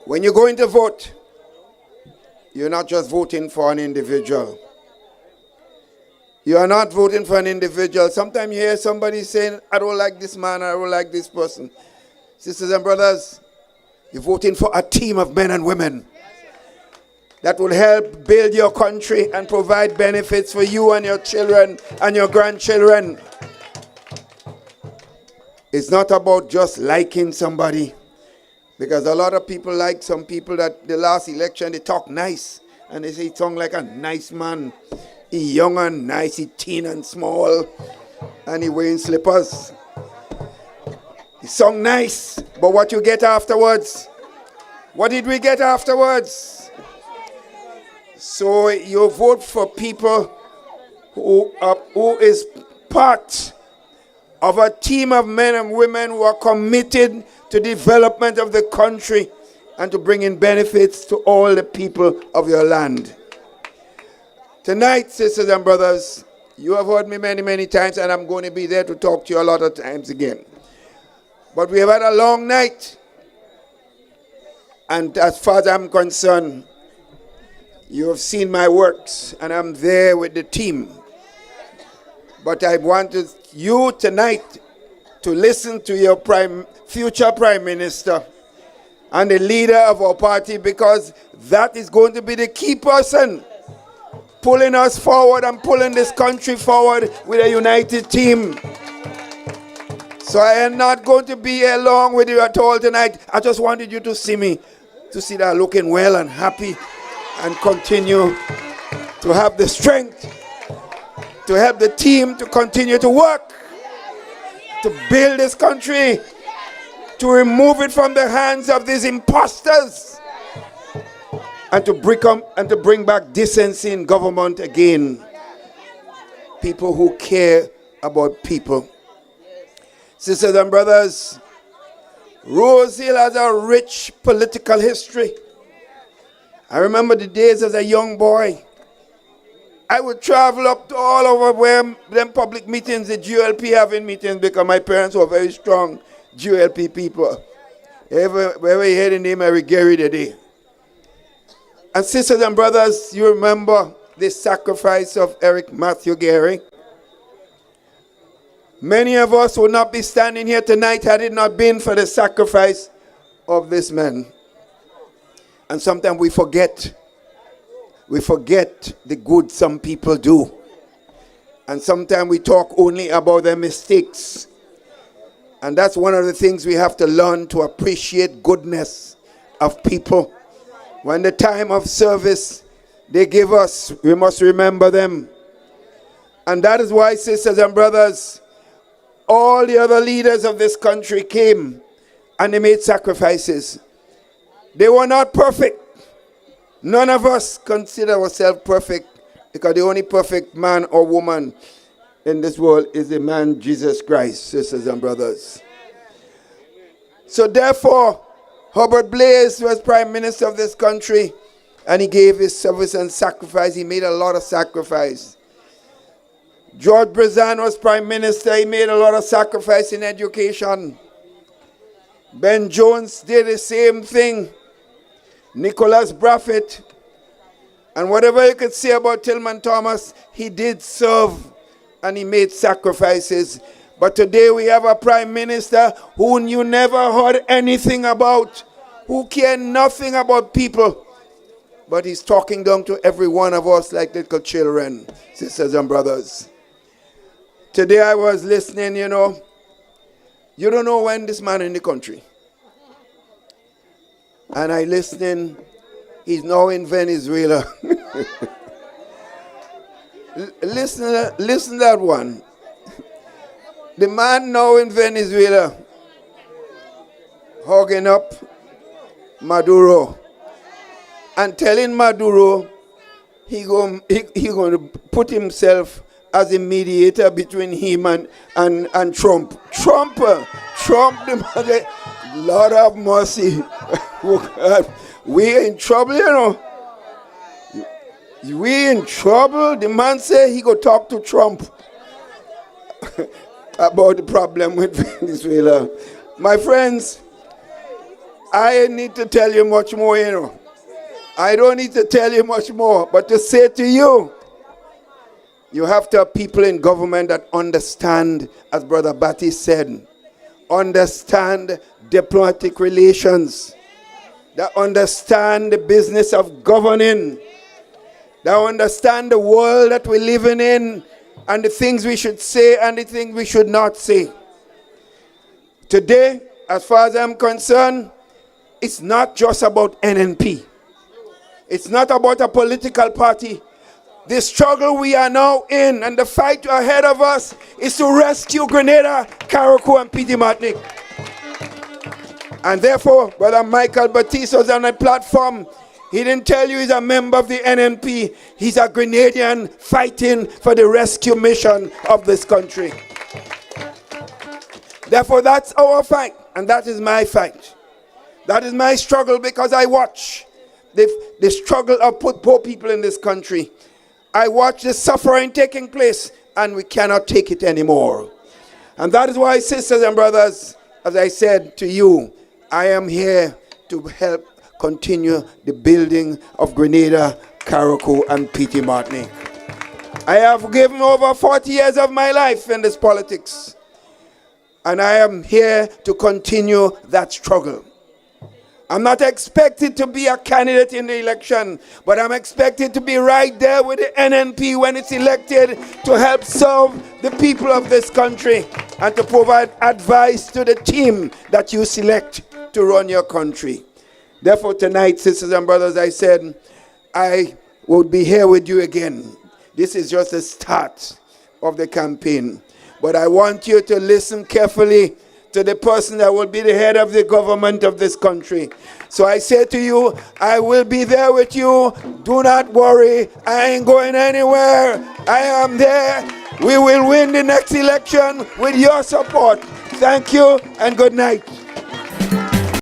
When you're going to vote, you're not just voting for an individual. You are not voting for an individual. Sometimes you hear somebody saying, I don't like this man, I don't like this person. Sisters and brothers, you're voting for a team of men and women that will help build your country and provide benefits for you and your children and your grandchildren. It's not about just liking somebody, because a lot of people like some people that the last election, they talk nice and they say he sound like a nice man. He young and nice, he thin and small, and he wearing slippers. He sung nice, but what you get afterwards? What did we get afterwards? So you vote for people who is part of a team of men and women who are committed to development of the country and to bringing benefits to all the people of your land. Tonight, sisters and brothers, you have heard me many, many times, and I'm going to be there to talk to you a lot of times again. But we have had a long night. And as far as I'm concerned, you have seen my works, and I'm there with the team. But I wanted you tonight to listen to your future Prime Minister and the leader of our party, because that is going to be the key person pulling us forward and pulling this country forward with a united team. So I am not going to be along with you at all tonight. I just wanted you to see me, to see that I'm looking well and happy, and continue to have the strength to help the team to continue to work, to build this country, to remove it from the hands of these imposters, and to bring back decency in government again. People who care about people. Sisters and brothers, Rose Hill has a rich political history. I remember the days as a young boy. I would travel up to all over where them public meetings, the GLP having meetings, because my parents were very strong GLP people. Wherever you hear the name Eric Gary today. And sisters and brothers, you remember the sacrifice of Eric Matthew Gary. Many of us would not be standing here tonight had it not been for the sacrifice of this man. And sometimes we forget. We forget the good some people do. And sometimes we talk only about their mistakes. And that's one of the things we have to learn, to appreciate goodness of people. When the time of service they give us, we must remember them. And that is why, sisters and brothers, all the other leaders of this country came and they made sacrifices. They were not perfect. None of us consider ourselves perfect, because the only perfect man or woman in this world is the man Jesus Christ, sisters and brothers. So therefore, Herbert Blaise was Prime Minister of this country, and he gave his service and sacrifice. He made a lot of sacrifice. George Brezan was Prime Minister. He made a lot of sacrifice in education. Ben Jones did the same thing. Nicholas Braffett. And whatever you could say about Tillman Thomas, he did serve and he made sacrifices. But today we have a Prime Minister who you never heard anything about, who cared nothing about people. But he's talking down to every one of us like little children, sisters and brothers. Today I was listening, you don't know when this man in the country. And I listening, he's now in Venezuela. Listen to that one. The man now in Venezuela, hugging up Maduro and telling Maduro he going to put himself as a mediator between him and Trump. Trump, the man, Lord have mercy. We in trouble, We in trouble. The man said he go talk to Trump about the problem with Venezuela. My friends, I need to tell you much more, you know. I don't need to tell you much more, but to say to you, you have to have people in government that understand, as Brother Batty said, understand diplomatic relations, that understand the business of governing, that understand the world that we're living in, and the things we should say and the things we should not say. Today, as far as I'm concerned, it's not just about NNP. It's not about a political party. The struggle we are now in and the fight ahead of us is to rescue Grenada, Carriacou, and Petite Martinique. And therefore, Brother Michael Batiste was on a platform. He didn't tell you he's a member of the NNP. He's a Grenadian fighting for the rescue mission of this country. Therefore, that's our fight, and that is my fight. That is my struggle, because I watch the struggle of poor people in this country. I watch the suffering taking place, and we cannot take it anymore. And that is why, sisters and brothers, as I said to you, I am here to help continue the building of Grenada, Carriacou, and Petite Martinique. I have given over 40 years of my life in this politics, and I am here to continue that struggle. I'm not expected to be a candidate in the election, but I'm expected to be right there with the NNP when it's elected to help serve the people of this country and to provide advice to the team that you select to run your country. Therefore, tonight, sisters and brothers, I said I will be here with you again. This is just the start of the campaign. But I want you to listen carefully to the person that will be the head of the government of this country. So I say to you, I will be there with you. Do not worry. I ain't going anywhere. I am there. We will win the next election with your support. Thank you and good night.